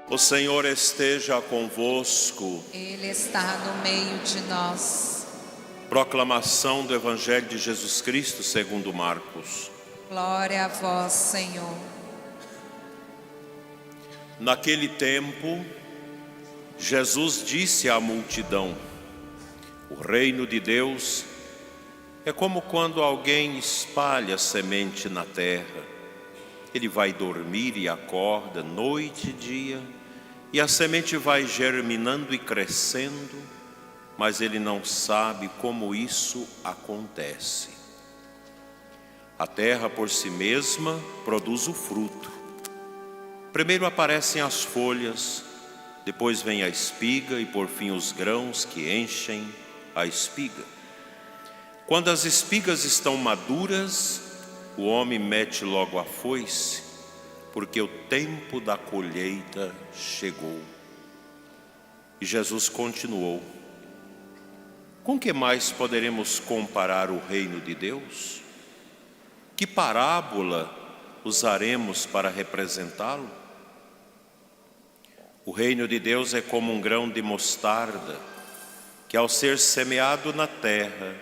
O Senhor esteja convosco. Ele está no meio de nós. Proclamação do Evangelho de Jesus Cristo segundo Marcos. Glória a vós, Senhor. Naquele tempo, Jesus disse à multidão: o reino de Deus é como quando alguém espalha semente na terra. Ele vai dormir e acorda noite e dia, e a semente vai germinando e crescendo, mas ele não sabe como isso acontece. A terra por si mesma produz o fruto. Primeiro aparecem as folhas, depois vem a espiga e por fim os grãos que enchem a espiga. Quando as espigas estão maduras, o homem mete logo a foice, porque o tempo da colheita chegou. E Jesus continuou: com que mais poderemos comparar o reino de Deus? Que parábola usaremos para representá-lo? O reino de Deus é como um grão de mostarda, que ao ser semeado na terra,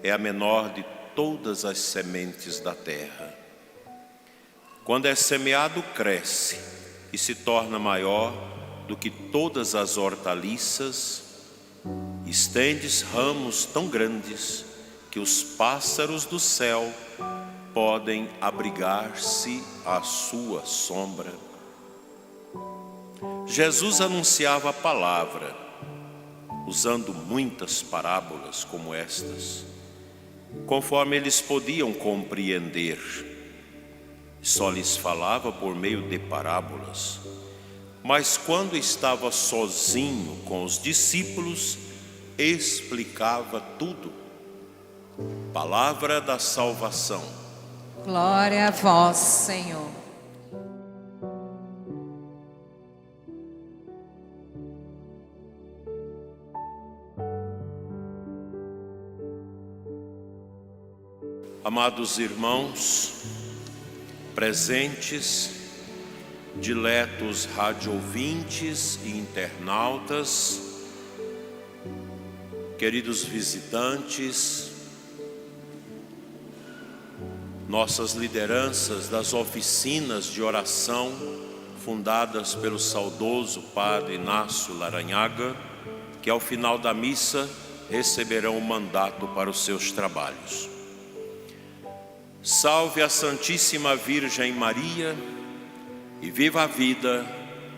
é a menor de todas as sementes da terra. Quando é semeado, cresce e se torna maior do que todas as hortaliças, estende ramos tão grandes que os pássaros do céu podem abrigar-se à sua sombra. Jesus anunciava a palavra, usando muitas parábolas como estas, conforme eles podiam compreender. Só lhes falava por meio de parábolas. Mas quando estava sozinho com os discípulos, explicava tudo. Palavra da salvação. Glória a vós, Senhor. Amados irmãos, presentes, diletos radioouvintes e internautas, queridos visitantes, nossas lideranças das oficinas de oração fundadas pelo saudoso Padre Inácio Laranhaga, que ao final da missa receberão o mandato para os seus trabalhos. Salve a Santíssima Virgem Maria, e viva a vida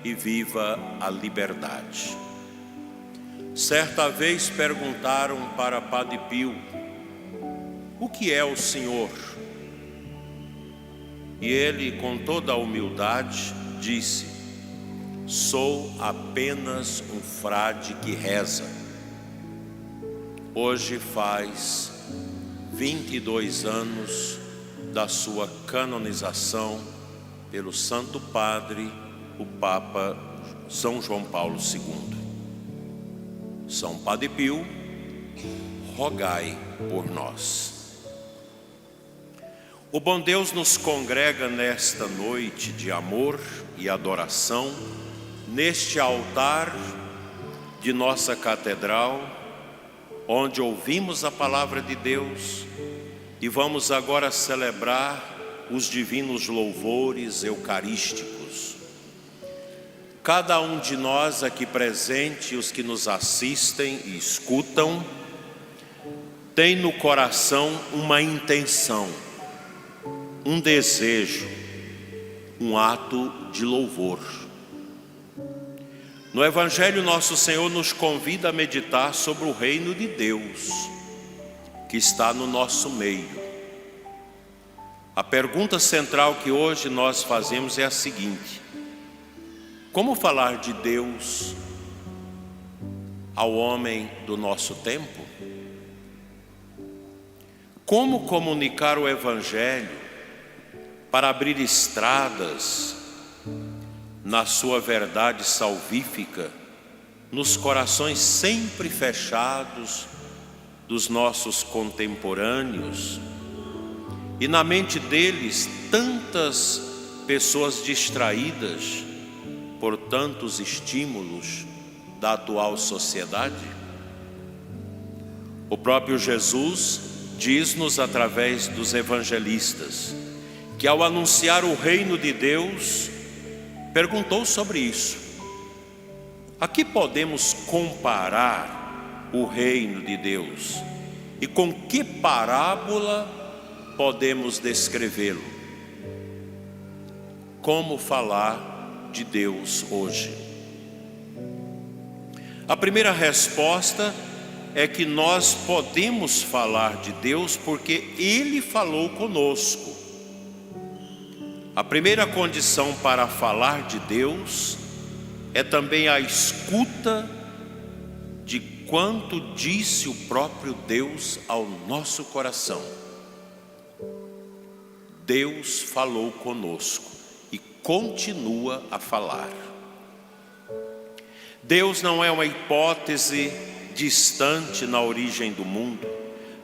e viva a liberdade. Certa vez perguntaram para Padre Pio: o que é o Senhor? E ele, com toda a humildade, disse: sou apenas um frade que reza. Hoje faz 22 anos da sua canonização pelo Santo Padre, o Papa São João Paulo II. São Padre Pio, rogai por nós. O bom Deus nos congrega nesta noite de amor e adoração, neste altar de nossa catedral, onde ouvimos a palavra de Deus e vamos agora celebrar os divinos louvores eucarísticos. Cada um de nós aqui presente, os que nos assistem e escutam, tem no coração uma intenção, um desejo, um ato de louvor. No Evangelho, nosso Senhor nos convida a meditar sobre o reino de Deus, que está no nosso meio. A pergunta central que hoje nós fazemos é a seguinte: como falar de Deus ao homem do nosso tempo? Como comunicar o Evangelho para abrir estradas na sua verdade salvífica nos corações sempre fechados dos nossos contemporâneos e na mente deles tantas pessoas distraídas por tantos estímulos da atual sociedade? O próprio Jesus diz-nos através dos evangelistas que, ao anunciar o reino de Deus, perguntou sobre isso. A que podemos comparar o reino de Deus? E com que parábola podemos descrevê-lo? Como falar de Deus hoje? A primeira resposta é que nós podemos falar de Deus porque Ele falou conosco. A primeira condição para falar de Deus é também a escuta de quanto disse o próprio Deus ao nosso coração. Deus falou conosco e continua a falar. Deus não é uma hipótese distante na origem do mundo,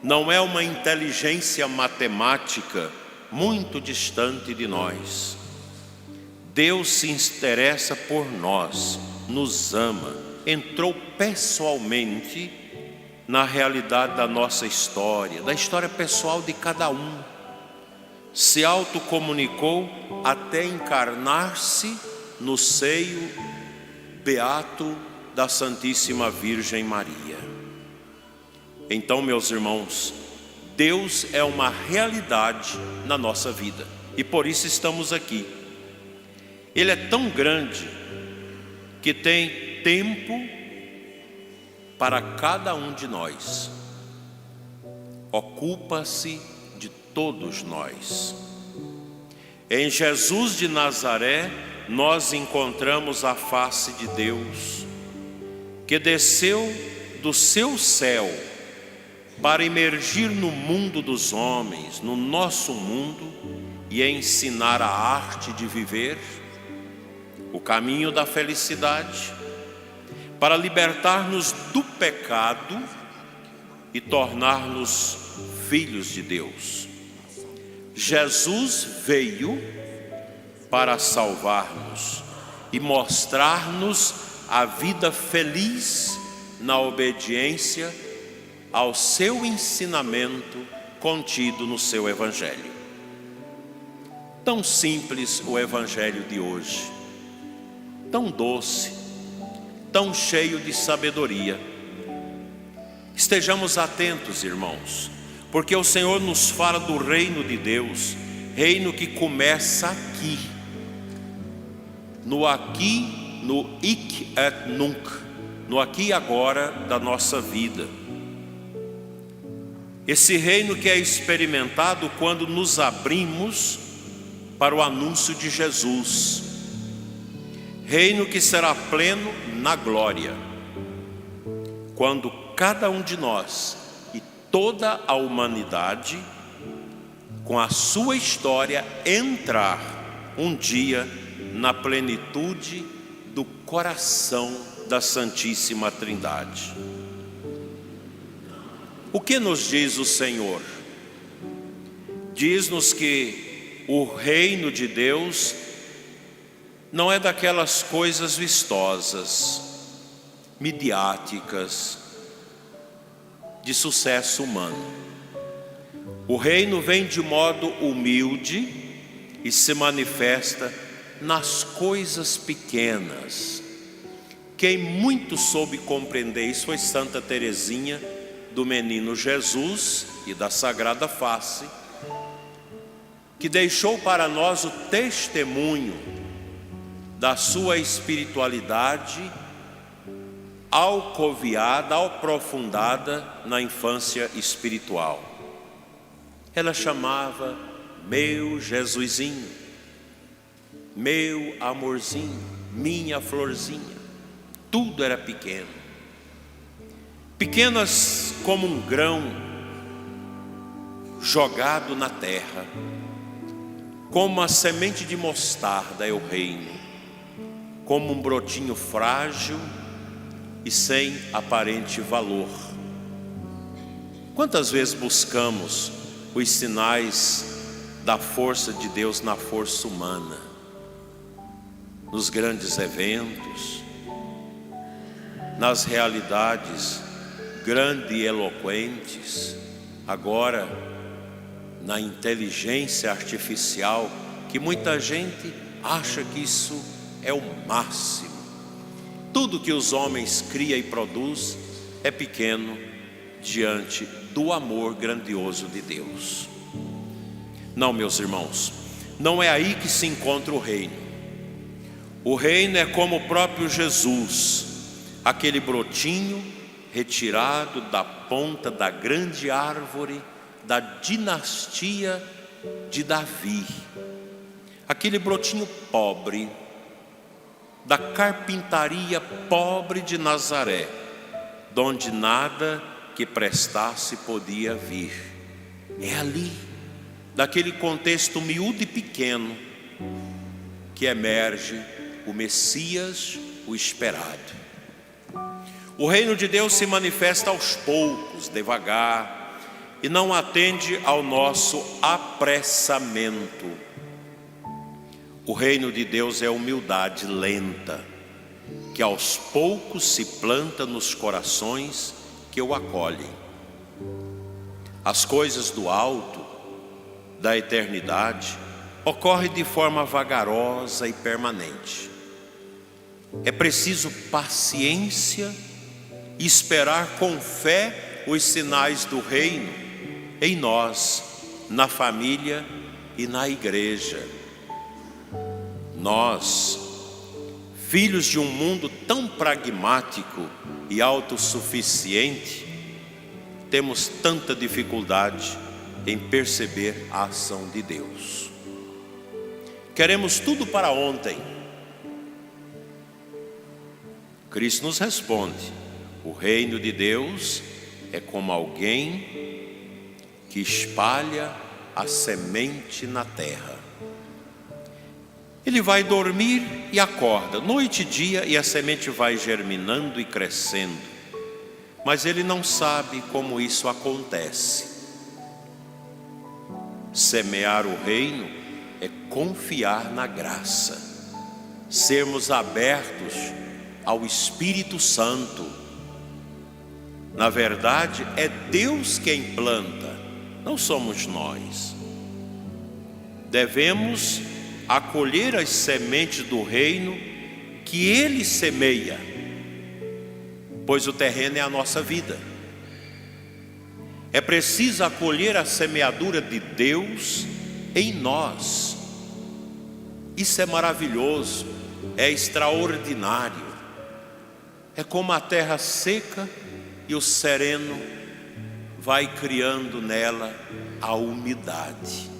não é uma inteligência matemática muito distante de nós. Deus se interessa por nós, nos ama, entrou pessoalmente na realidade da nossa história, da história pessoal de cada um. Se autocomunicou até encarnar-se no seio beato da Santíssima Virgem Maria. Então, meus irmãos, Deus é uma realidade na nossa vida e por isso estamos aqui. Ele é tão grande que tem tempo para cada um de nós. Ocupa-se de todos nós. Em Jesus de Nazaré, nós encontramos a face de Deus, que desceu do seu céu para emergir no mundo dos homens, no nosso mundo, e ensinar a arte de viver, o caminho da felicidade, para libertar-nos do pecado e tornar-nos filhos de Deus. Jesus veio para salvar-nos e mostrar-nos a vida feliz na obediência ao seu ensinamento contido no seu Evangelho. Tão simples o Evangelho de hoje, tão doce, tão cheio de sabedoria. Estejamos atentos, irmãos, porque o Senhor nos fala do reino de Deus, reino que começa aqui, no aqui, no hic et nunc, no aqui e agora da nossa vida. Esse reino que é experimentado quando nos abrimos para o anúncio de Jesus, reino que será pleno na glória, quando cada um de nós e toda a humanidade, com a sua história, entrar um dia na plenitude do coração da Santíssima Trindade. O que nos diz o Senhor? Diz-nos que o reino de Deus não é daquelas coisas vistosas, midiáticas, de sucesso humano. O reino vem de modo humilde e se manifesta nas coisas pequenas. Quem muito soube compreender isso foi Santa Teresinha do Menino Jesus e da Sagrada Face, que deixou para nós o testemunho da sua espiritualidade alcoviada, aprofundada na infância espiritual. Ela chamava meu Jesusinho, meu amorzinho, minha florzinha. Tudo era pequeno, pequenas como um grão jogado na terra, como a semente de mostarda é o reino, como um brotinho frágil e sem aparente valor. Quantas vezes buscamos os sinais da força de Deus na força humana? nos grandes eventos, nas realidades grandiloquentes, agora na inteligência artificial, que muita gente acha que isso é o máximo. Tudo que os homens criam e produzem é pequeno diante do amor grandioso de Deus. Não, meus irmãos, não é aí que se encontra o reino. O reino é como o próprio Jesus, aquele brotinho retirado da ponta da grande árvore da dinastia de Davi, aquele brotinho pobre, da carpintaria pobre de Nazaré, donde nada que prestasse podia vir. É ali, daquele contexto miúdo e pequeno, que emerge o Messias, o esperado. O reino de Deus se manifesta aos poucos, devagar, e não atende ao nosso apressamento. O reino de Deus é humildade lenta, que aos poucos se planta nos corações que o acolhem. As coisas do alto, da eternidade, ocorrem de forma vagarosa e permanente. É preciso paciência e esperar com fé os sinais do reino em nós, na família e na igreja. Nós, filhos de um mundo tão pragmático e autossuficiente, temos tanta dificuldade em perceber a ação de Deus. Queremos tudo para ontem. Cristo nos responde: o reino de Deus é como alguém que espalha a semente na terra. Ele vai dormir e acorda, noite e dia, e a semente vai germinando e crescendo. Mas ele não sabe como isso acontece. Semear o reino é confiar na graça, sermos abertos ao Espírito Santo. Na verdade, é Deus quem planta, não somos nós. Devemos acolher as sementes do reino que Ele semeia, pois o terreno é a nossa vida. É preciso acolher a semeadura de Deus em nós. Isso é maravilhoso, é extraordinário. É como a terra seca e o sereno vai criando nela a umidade.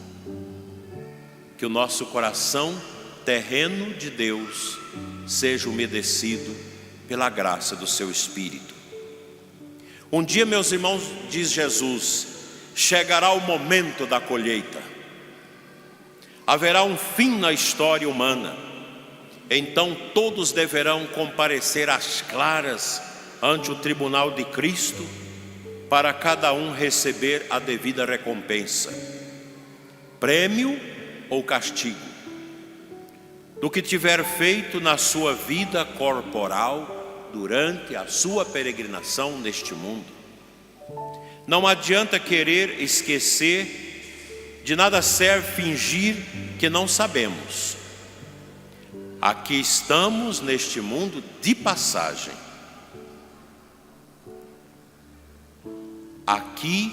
Que o nosso coração terreno de Deus seja umedecido pela graça do seu Espírito. Um dia, meus irmãos, diz Jesus, chegará o momento da colheita. Haverá um fim na história humana. Então todos deverão comparecer às claras ante o tribunal de Cristo, para cada um receber a devida recompensa, prêmio ou castigo, do que tiver feito na sua vida corporal durante a sua peregrinação neste mundo. Não adianta querer esquecer, de nada serve fingir que não sabemos. Aqui estamos neste mundo de passagem. Aqui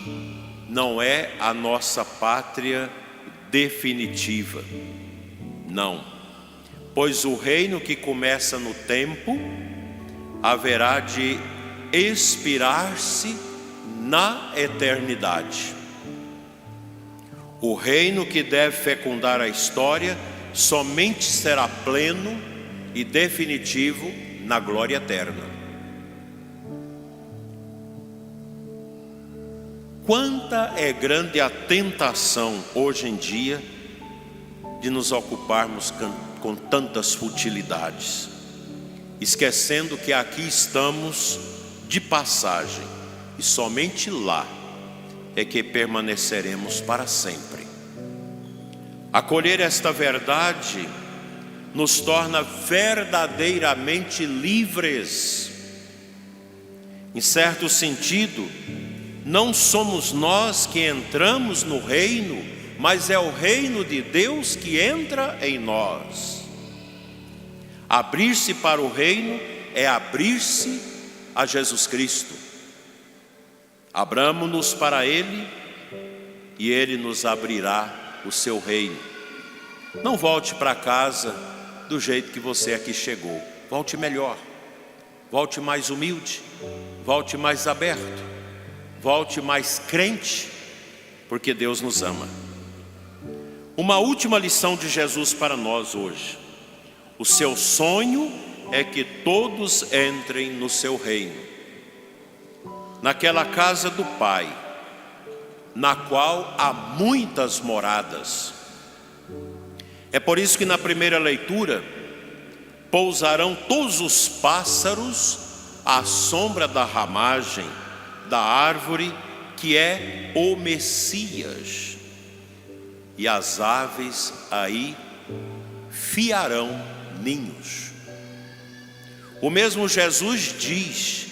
não é a nossa pátria definitiva, não, pois o reino que começa no tempo haverá de expirar-se na eternidade. O reino que deve fecundar a história somente será pleno e definitivo na glória eterna. Quanta é grande a tentação hoje em dia de nos ocuparmos com tantas futilidades, esquecendo que aqui estamos de passagem e somente lá é que permaneceremos para sempre. Acolher esta verdade nos torna verdadeiramente livres. Em certo sentido, não somos nós que entramos no reino, mas é o reino de Deus que entra em nós. Abrir-se para o reino é abrir-se a Jesus Cristo. Abramo-nos para Ele e Ele nos abrirá o seu reino. Não volte para casa do jeito que você aqui chegou. Volte melhor, volte mais humilde, volte mais aberto, volte mais crente, porque Deus nos ama. Uma última lição de Jesus para nós hoje. O seu sonho é que todos entrem no seu reino, naquela casa do Pai, na qual há muitas moradas. É por isso que na primeira leitura, pousarão todos os pássaros à sombra da ramagem da árvore que é o Messias, e as aves aí fiarão ninhos. O mesmo Jesus diz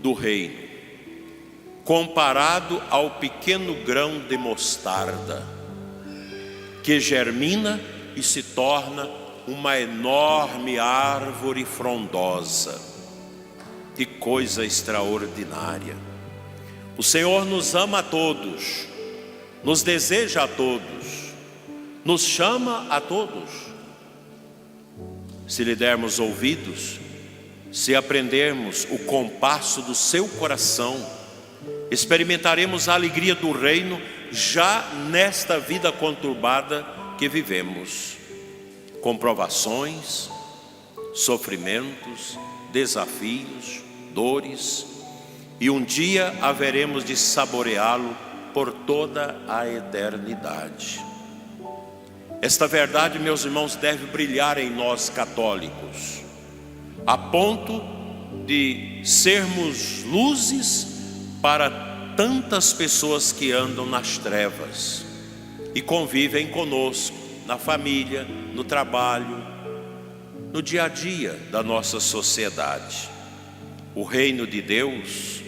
do reino, comparado ao pequeno grão de mostarda, que germina e se torna uma enorme árvore frondosa. Que coisa extraordinária! O Senhor nos ama a todos, nos deseja a todos, nos chama a todos. Se lhe dermos ouvidos, se aprendermos o compasso do seu coração, experimentaremos a alegria do reino já nesta vida conturbada que vivemos, com provações, sofrimentos, desafios, dores, e um dia haveremos de saboreá-lo por toda a eternidade. Esta verdade, meus irmãos, deve brilhar em nós católicos, a ponto de sermos luzes para tantas pessoas que andam nas trevas e convivem conosco, na família, no trabalho, no dia a dia da nossa sociedade. O reino de Deus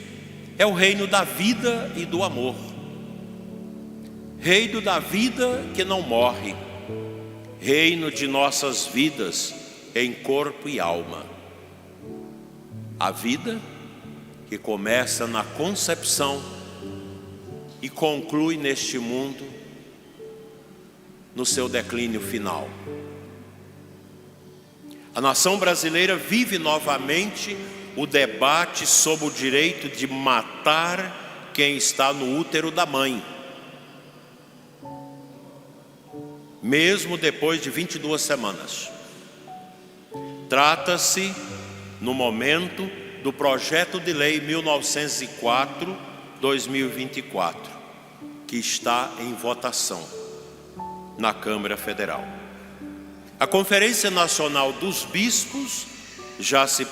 é o reino da vida e do amor, reino da vida que não morre, reino de nossas vidas em corpo e alma. A vida que começa na concepção e conclui neste mundo no seu declínio final. A nação brasileira vive novamente o debate sobre o direito de matar quem está no útero da mãe, mesmo depois de 22 semanas. Trata-se, no momento, do projeto de lei 1904/2024, que está em votação na Câmara Federal. A Conferência Nacional dos Bispos já se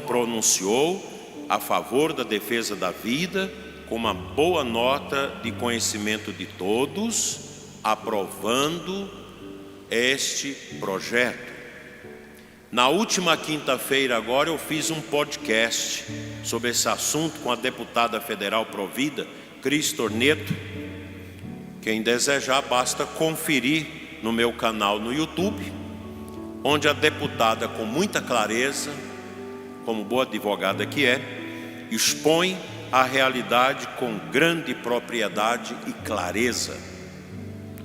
pronunciou a favor da defesa da vida, com uma boa nota de conhecimento de todos, aprovando este projeto. Na última quinta-feira agora eu fiz um podcast sobre esse assunto com a deputada federal provida, Cris Torneto. Quem desejar basta conferir no meu canal no YouTube, onde a deputada, com muita clareza, como boa advogada que é, expõe a realidade com grande propriedade e clareza.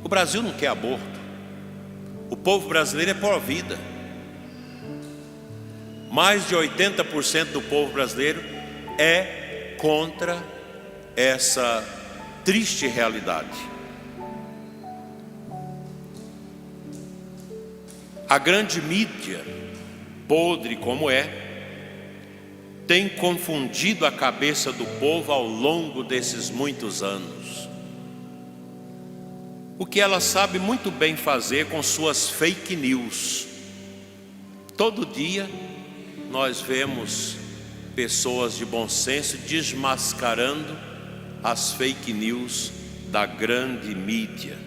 O Brasil não quer aborto. O povo brasileiro é pró-vida. Mais de 80% do povo brasileiro é contra essa triste realidade. A grande mídia, podre como é, tem confundido a cabeça do povo ao longo desses muitos anos. O que ela sabe muito bem fazer com suas fake news. Todo dia nós vemos pessoas de bom senso desmascarando as fake news da grande mídia.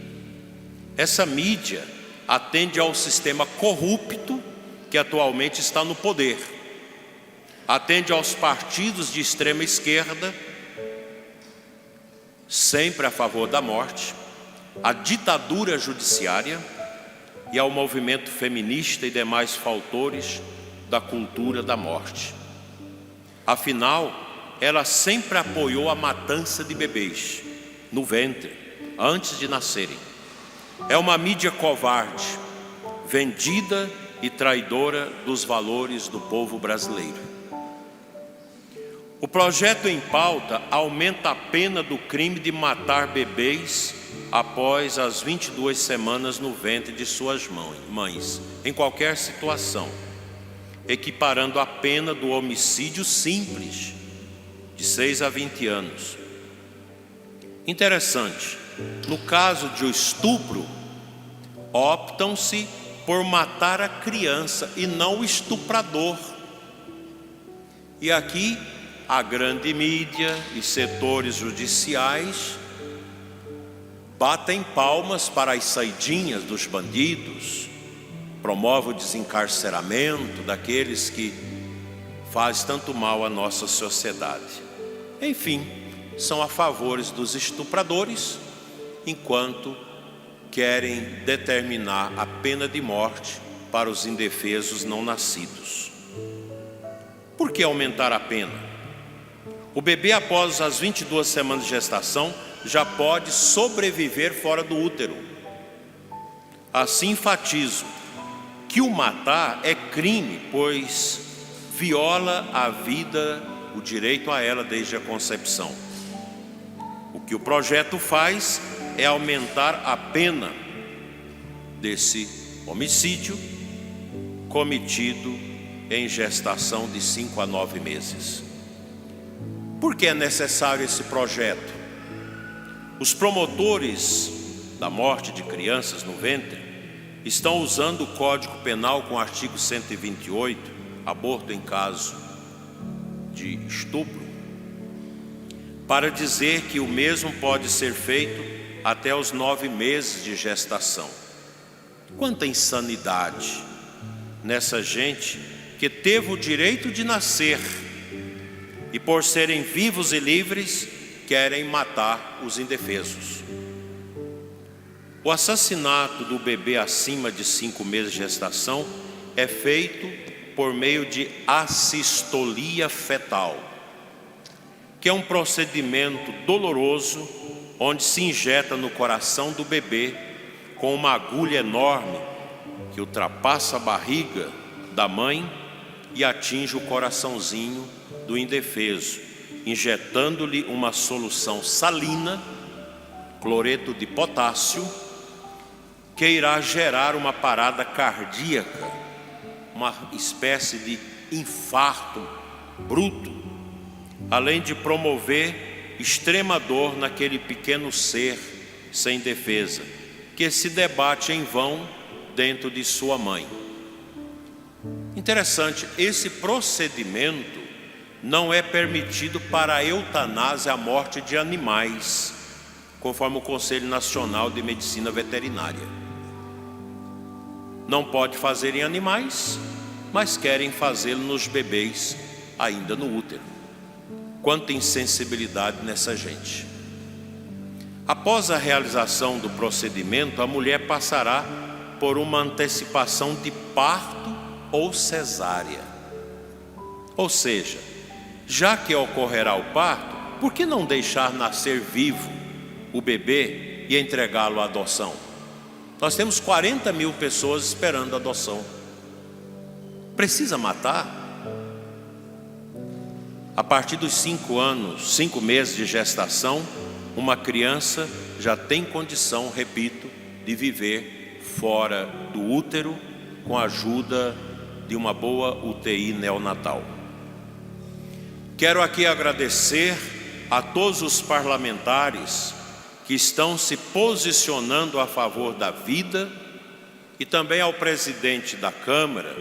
Essa mídia atende ao sistema corrupto que atualmente está no poder, atende aos partidos de extrema esquerda, sempre a favor da morte, à ditadura judiciária e ao movimento feminista e demais fautores da cultura da morte. Afinal, ela sempre apoiou a matança de bebês no ventre, antes de nascerem. É uma mídia covarde, vendida e traidora dos valores do povo brasileiro. O projeto em pauta aumenta a pena do crime de matar bebês após as 22 semanas no ventre de suas mães, em qualquer situação, equiparando a pena do homicídio simples, de 6 a 20 anos. Interessante, no caso de estupro, optam-se por matar a criança e não o estuprador. E aqui a grande mídia e setores judiciais batem palmas para as saidinhas dos bandidos, promove o desencarceramento daqueles que fazem tanto mal à nossa sociedade. Enfim, são a favor dos estupradores, enquanto querem determinar a pena de morte para os indefesos não nascidos. Por que aumentar a pena? O bebê, após as 22 semanas de gestação, já pode sobreviver fora do útero. Assim enfatizo que o matar é crime, pois viola a vida, o direito a ela desde a concepção. O que o projeto faz é aumentar a pena desse homicídio cometido em gestação de 5 a 9 meses. Por que é necessário esse projeto? Os promotores da morte de crianças no ventre estão usando o Código Penal com o artigo 128, aborto em caso de estupro, para dizer que o mesmo pode ser feito até os 9 meses de gestação. Quanta insanidade nessa gente que teve o direito de nascer e, por serem vivos e livres, querem matar os indefesos. O assassinato do bebê acima de 5 meses de gestação é feito por meio de assistolia fetal, que é um procedimento doloroso onde se injeta no coração do bebê com uma agulha enorme que ultrapassa a barriga da mãe e atinge o coraçãozinho do indefeso, injetando-lhe uma solução salina, cloreto de potássio, que irá gerar uma parada cardíaca, uma espécie de infarto bruto, além de promover extrema dor naquele pequeno ser sem defesa, que se debate em vão dentro de sua mãe. Interessante, esse procedimento não é permitido para a eutanásia, a morte de animais, conforme o Conselho Nacional de Medicina Veterinária. Não pode fazer em animais, mas querem fazê-lo nos bebês ainda no útero. Quanta insensibilidade nessa gente. Após a realização do procedimento, a mulher passará por uma antecipação de parto ou cesárea. Ou seja, já que ocorrerá o parto, por que não deixar nascer vivo o bebê e entregá-lo à adoção? Nós temos 40 mil pessoas esperando a adoção. Precisa matar? A partir dos 5 meses de gestação, uma criança já tem condição, repito, de viver fora do útero com a ajuda de uma boa UTI neonatal. Quero aqui agradecer a todos os parlamentares que estão se posicionando a favor da vida e também ao presidente da Câmara,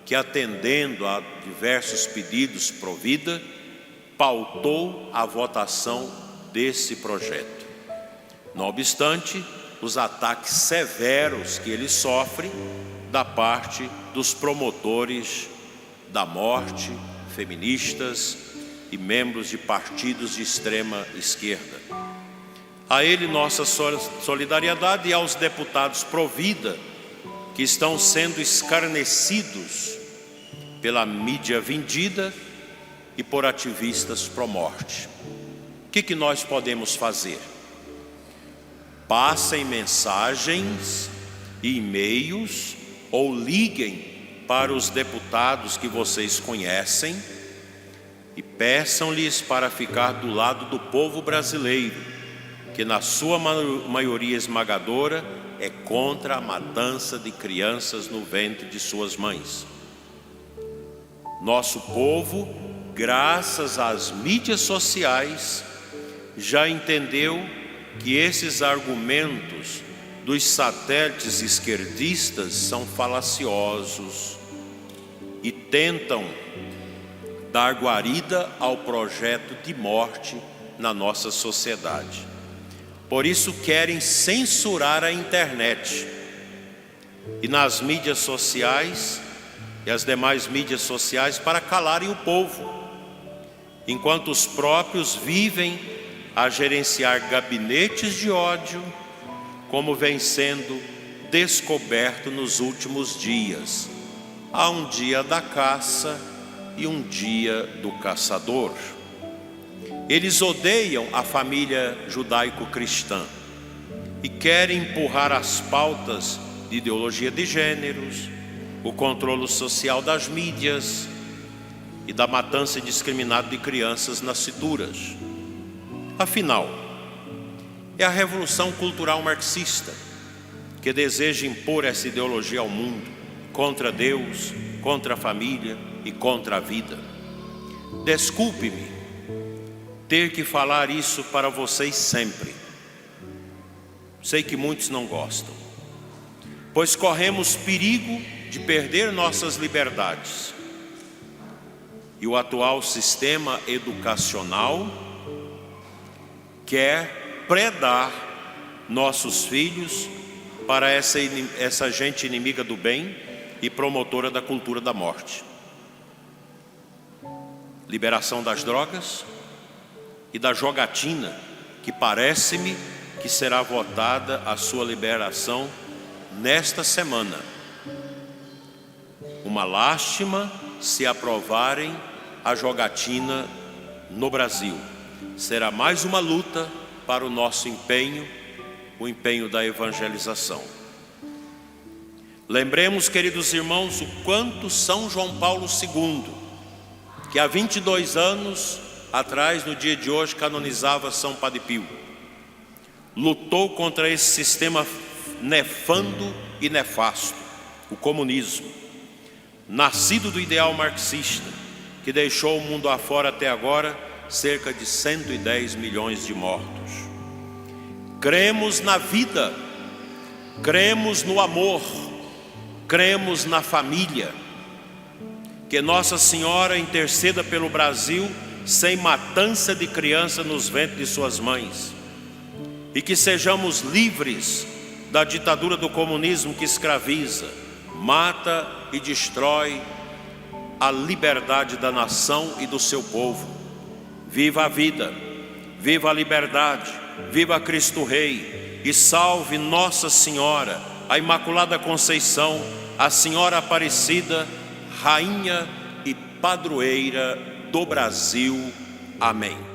que, atendendo a diversos pedidos pro vida, pautou a votação desse projeto. Não obstante, os ataques severos que ele sofre da parte dos promotores da morte, feministas e membros de partidos de extrema esquerda. A ele nossa solidariedade, e aos deputados pró-vida que estão sendo escarnecidos pela mídia vendida e por ativistas pró-morte. O que nós podemos fazer? Passem mensagens e e-mails ou liguem para os deputados que vocês conhecem e peçam-lhes para ficar do lado do povo brasileiro, que na sua maioria esmagadora é contra a matança de crianças no ventre de suas mães. Nosso povo, graças às mídias sociais, já entendeu que esses argumentos dos satélites esquerdistas são falaciosos e tentam dar guarida ao projeto de morte na nossa sociedade. Por isso querem censurar a internet e nas mídias sociais e as demais mídias sociais para calarem o povo, enquanto os próprios vivem a gerenciar gabinetes de ódio, como vem sendo descoberto nos últimos dias. Há um dia da caça e um dia do caçador. Eles odeiam a família judaico-cristã e querem empurrar as pautas de ideologia de gêneros, o controle social das mídias e da matança indiscriminada de crianças nasciduras. Afinal, é a revolução cultural marxista que deseja impor essa ideologia ao mundo, contra Deus, contra a família e contra a vida. Desculpe-me ter que falar isso para vocês sempre. Sei que muitos não gostam, pois corremos perigo de perder nossas liberdades. E o atual sistema educacional quer predar nossos filhos para essa gente inimiga do bem e promotora da cultura da morte. Liberação das drogas e da jogatina, que parece-me que será votada a sua liberação nesta semana. Uma lástima se aprovarem a jogatina no Brasil. Será mais uma luta para o nosso empenho, o empenho da evangelização. Lembremos, queridos irmãos, o quanto São João Paulo II, que há 22 anos atrás, no dia de hoje, canonizava São Padre Pio, lutou contra esse sistema nefando e nefasto, o comunismo, nascido do ideal marxista, que deixou o mundo afora até agora cerca de 110 milhões de mortos. Cremos na vida, cremos no amor, cremos na família. Que Nossa Senhora interceda pelo Brasil sem matança de criança nos ventres de suas mães, e que sejamos livres da ditadura do comunismo que escraviza, mata e destrói a liberdade da nação e do seu povo. Viva a vida, viva a liberdade, viva Cristo Rei, e salve Nossa Senhora, a Imaculada Conceição, a Senhora Aparecida, Rainha e Padroeira do Brasil. Amém.